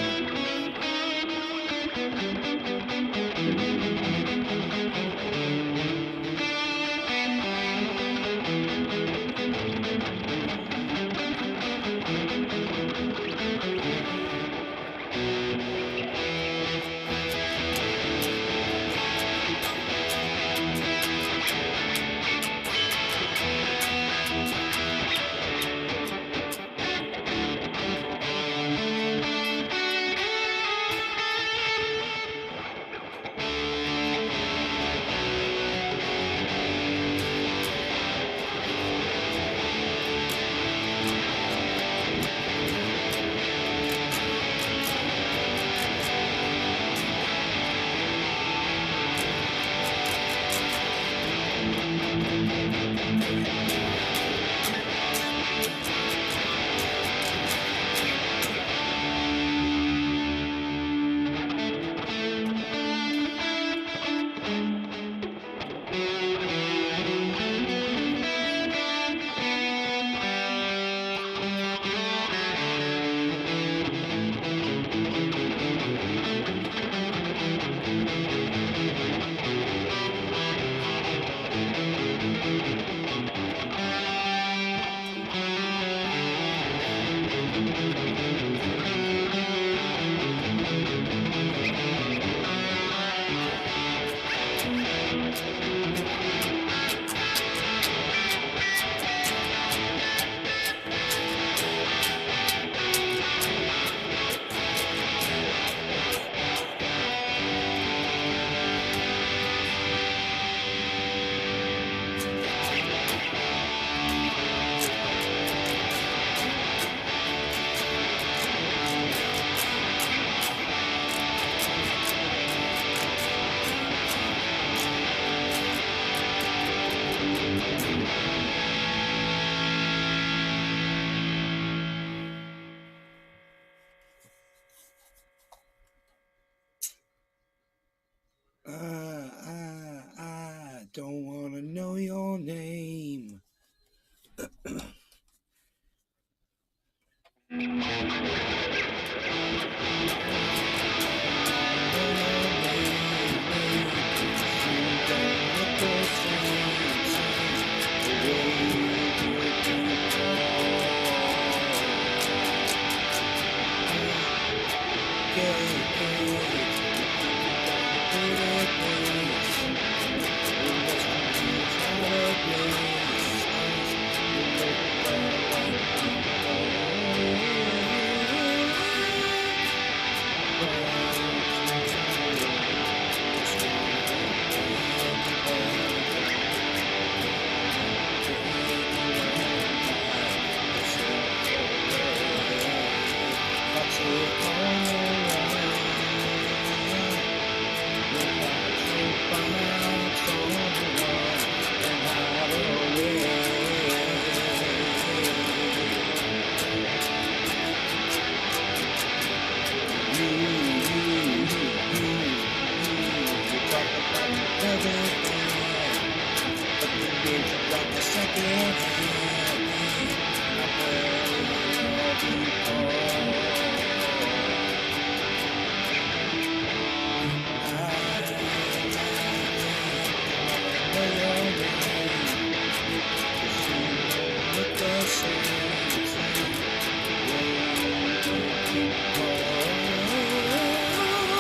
I don't want to know your name.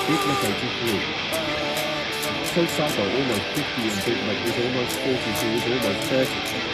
Bitmap 83. So Psycho almost 50 and Bitmap is almost 40, who is almost 30.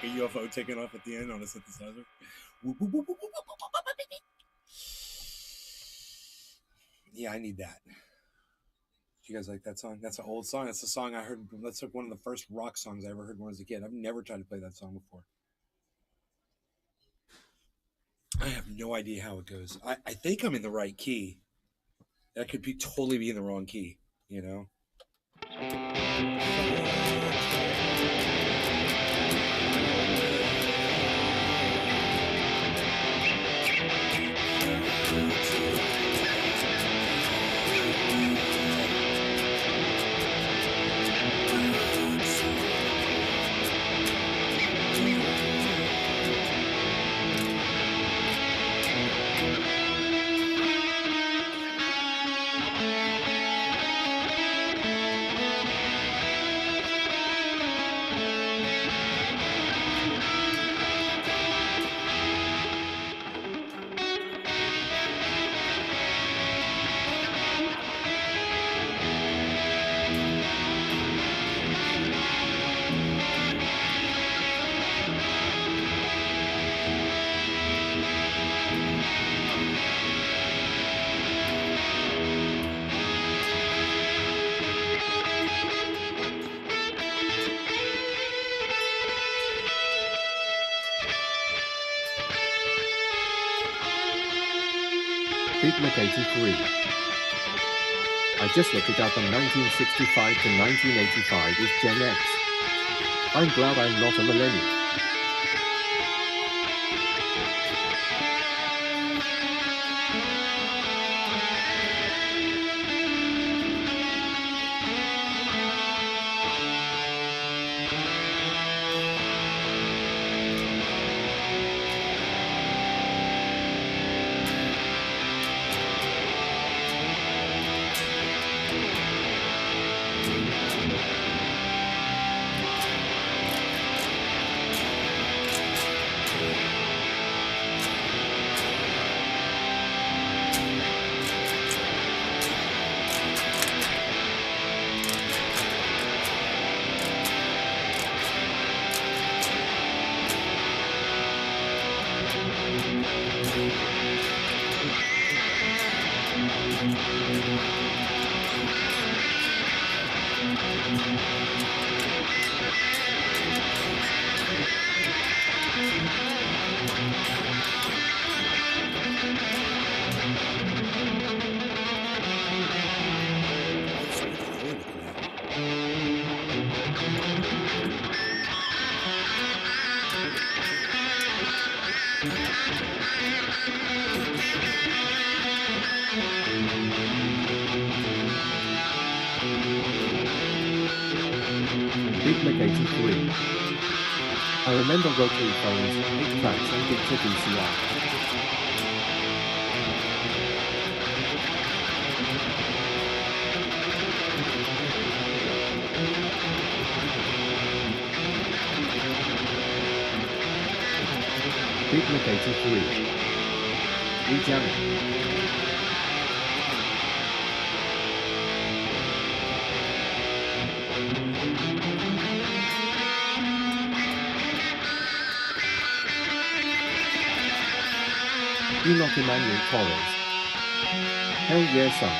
like a UFO taking off at the end on a synthesizer. Yeah, I need that. Do you guys like that song? That's an old song. That's a song I heard. That's like one of the first rock songs I ever heard when I was a kid. I've never tried to play that song before. I have no idea how it goes. I think I'm in the right key. That could be totally be in the wrong key, you know? Big Mac 83. I just looked it up and 1965 to 1985 is Gen X. I'm glad I'm not a millennial. Big Mac 83. I remember rotary phones, 8 tracks and big to VCR. Big Mac 83. We jam it. Enoch Emmanuel Torres. Hell yeah, son.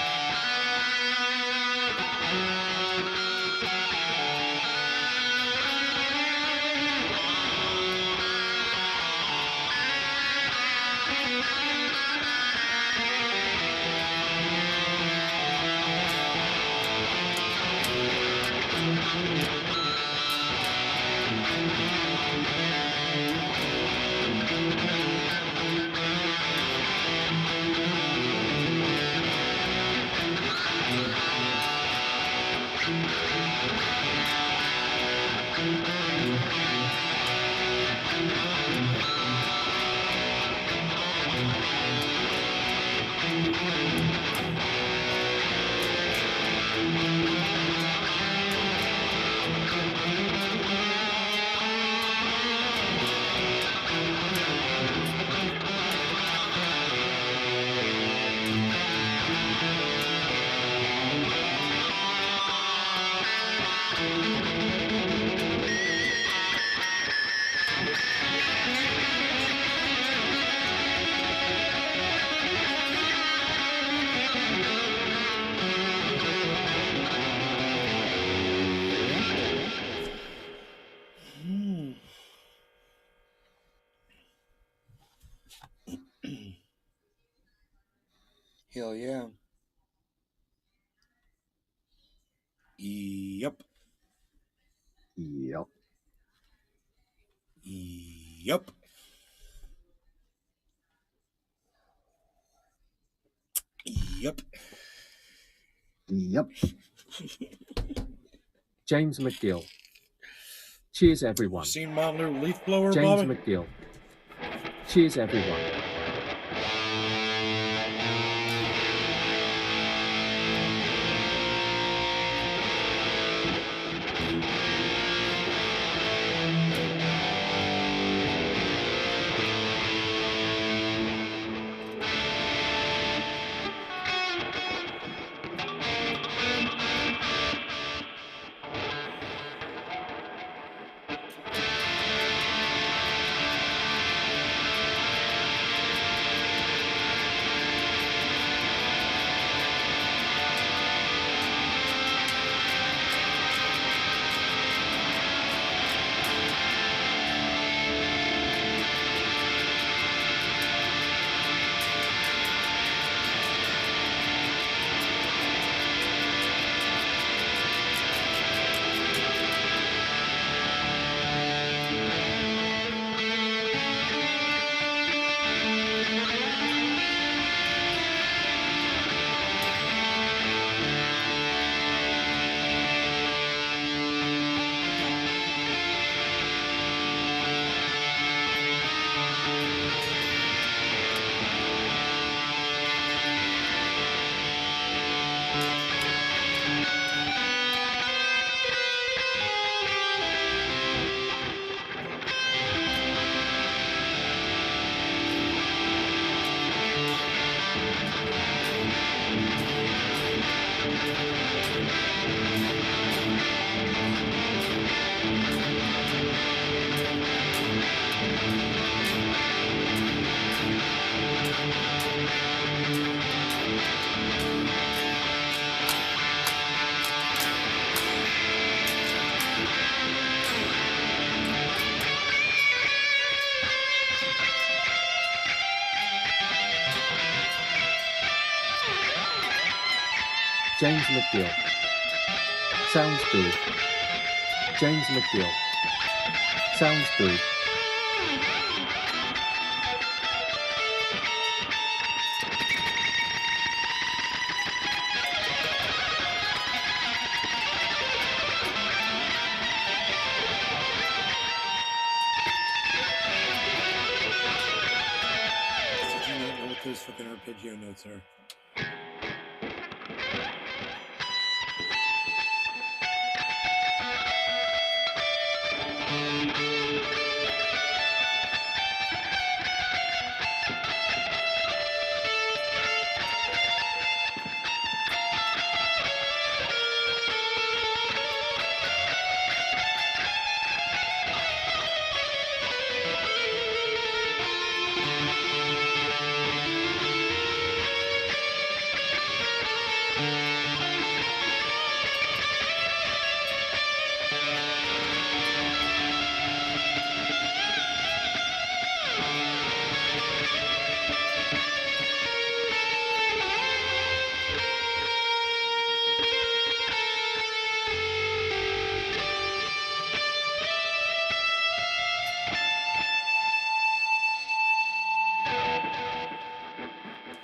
Hell yeah. Yep. Yep. Yep. Yep. Yep. James McGill. Cheers, everyone. Seen my new leaf blower, James Bobby? McGill. Cheers, everyone. James McGill. Sounds good. James McGill. Sounds good. Did you not know what those fucking arpeggio notes are?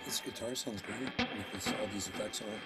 This guitar sounds great with all these effects on it.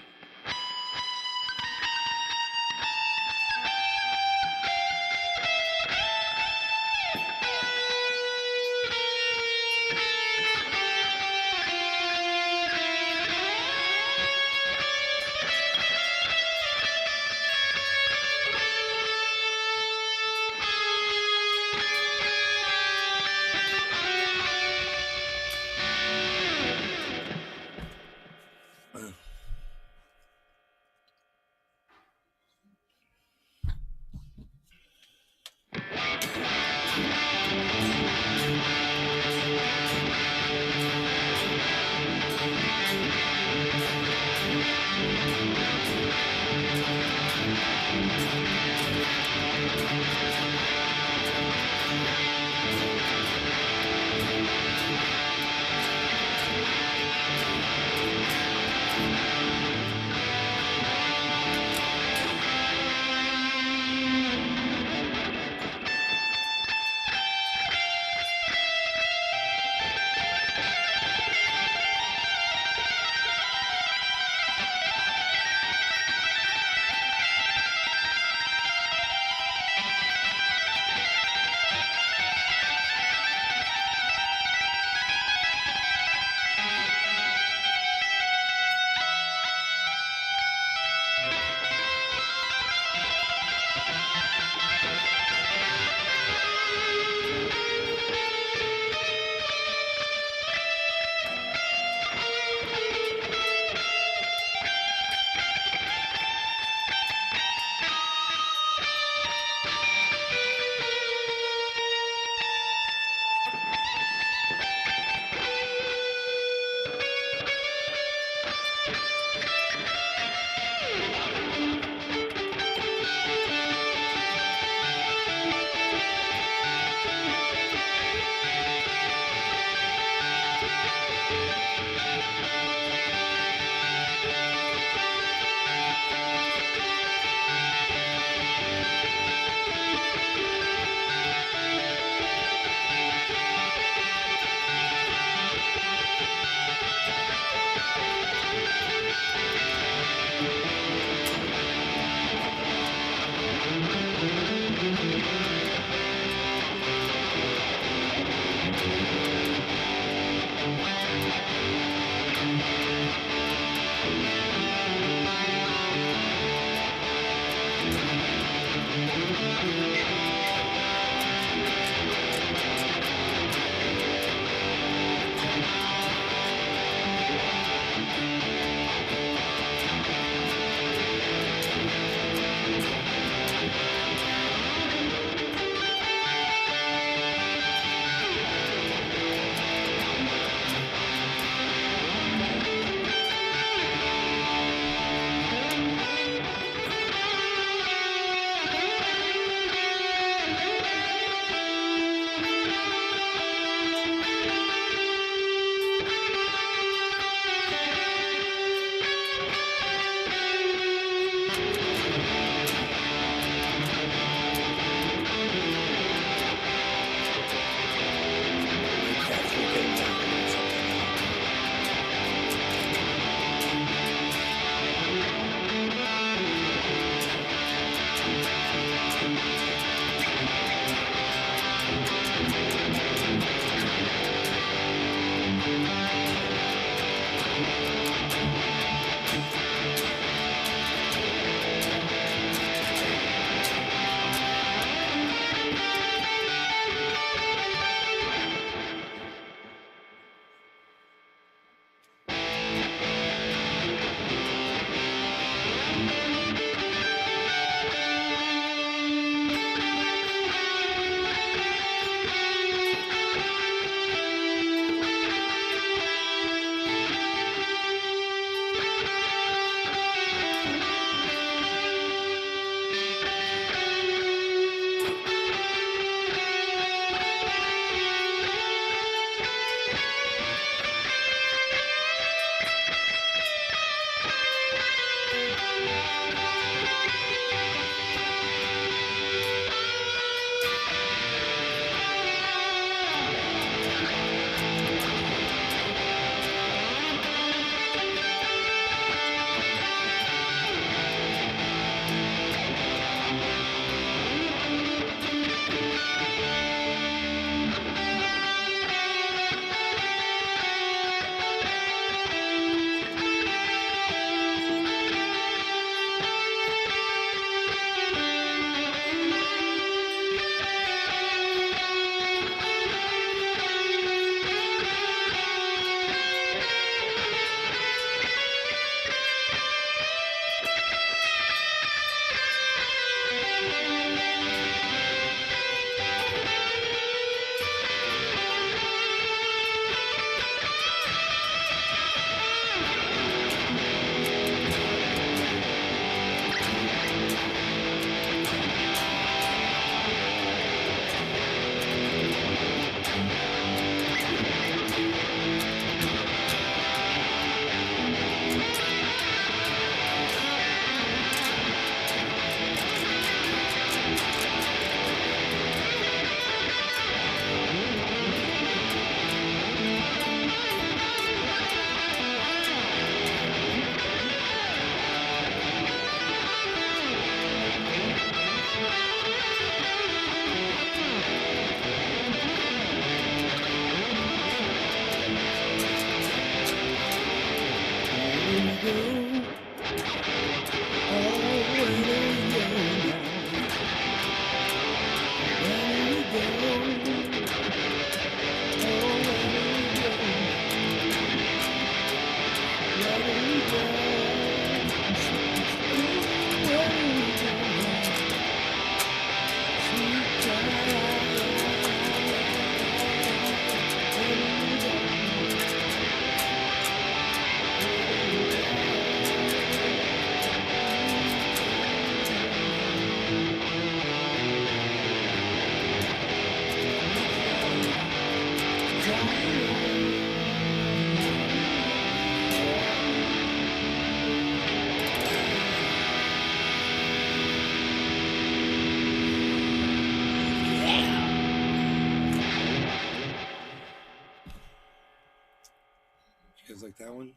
Like that one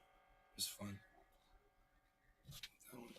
was fun. That one.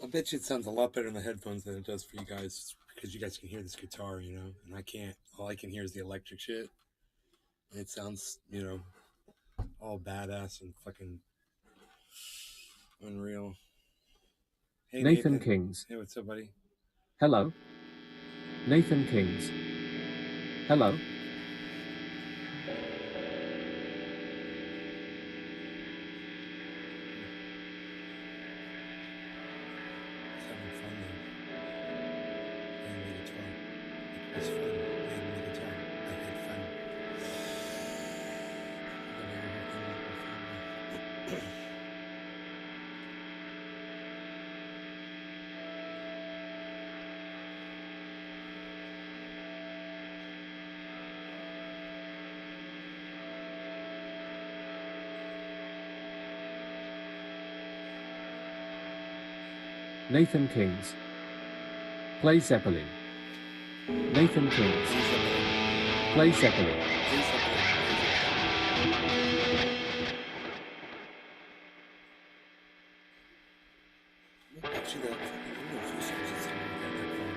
I bet you it sounds a lot better in the headphones than it does for you guys, because you guys can hear this guitar, you know, and I can't. All I can hear is the electric shit. And it sounds, you know, all badass and fucking unreal. Hey, Nathan Kings. Hey, what's up, buddy? Hello. Nathan Kings. Hello. He's having fun though. Playing the guitar. It was fun playing the guitar. I had fun. Nathan Kings. Play Zeppelin. Nathan Kings. Play Zeppelin. Actually, that fucking, I know a few songs that sound like that phone.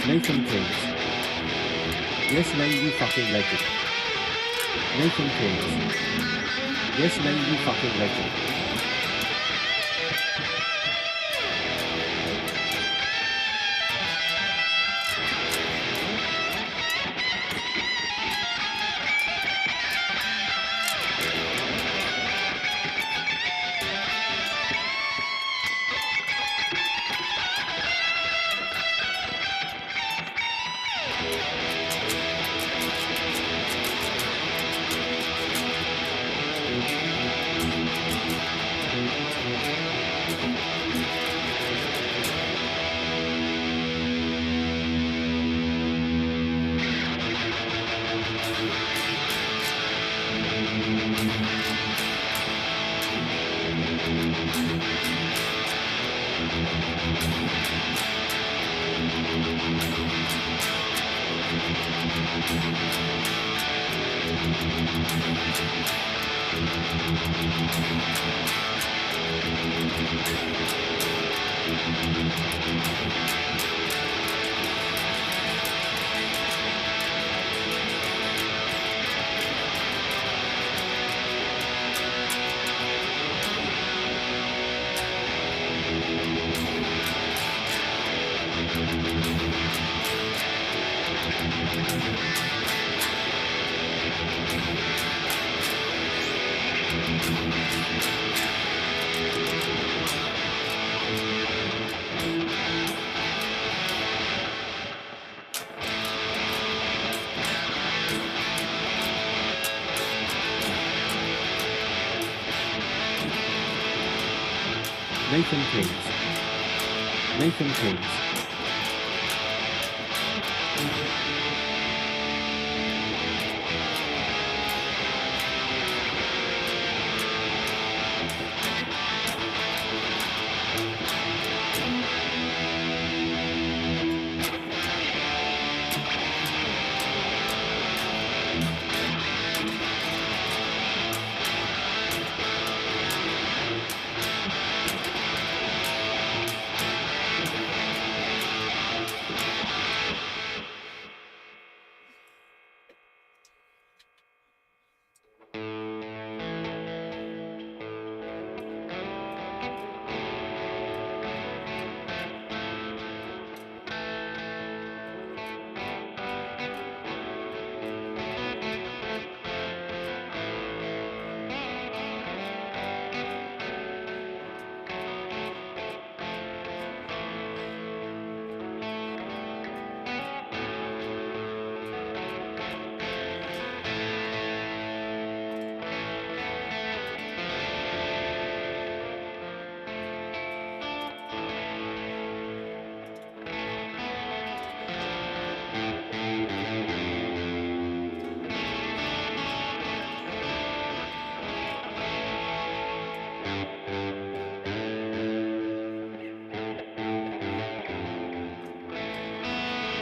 Nathan Kings. Yes, name you fucking legend. Nathan Kings. Yes, name you fucking legend. Nathan Kings. Nathan Kings.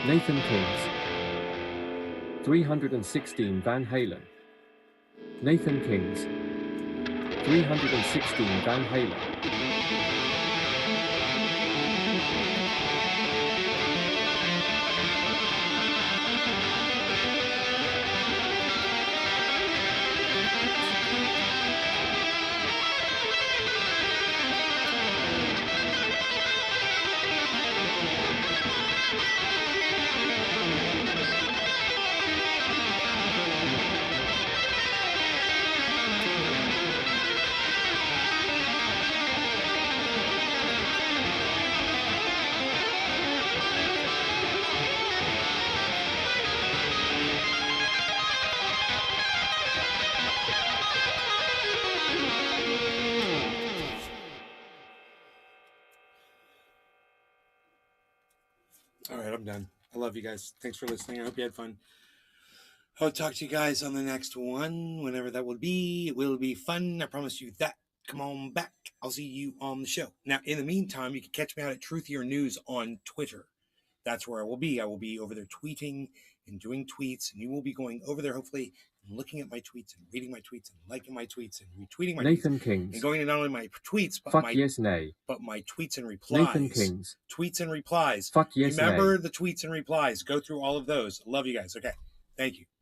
Nathan Kings. 316 Van Halen. Nathan Kings. 316 Van Halen. All right, I'm done. I love you guys. Thanks for listening. I hope you had fun. I'll talk to you guys on the next one, whenever that will be. It will be fun. I promise you that. Come on back. I'll see you on the show. Now, in the meantime, you can catch me out at Truthier News on Twitter. That's where I will be. I will be over there tweeting and doing tweets, and you will be going over there, hopefully, and looking at my tweets and reading my tweets and liking my tweets and retweeting my Nathan tweets. Kings. And going to not only my tweets, but Fuck my yes, nay. but my tweets and replies. Nathan Kings. Tweets and replies. Fuck yes, Remember nay. the tweets and replies. Go through all of those. Love you guys. Okay. Thank you.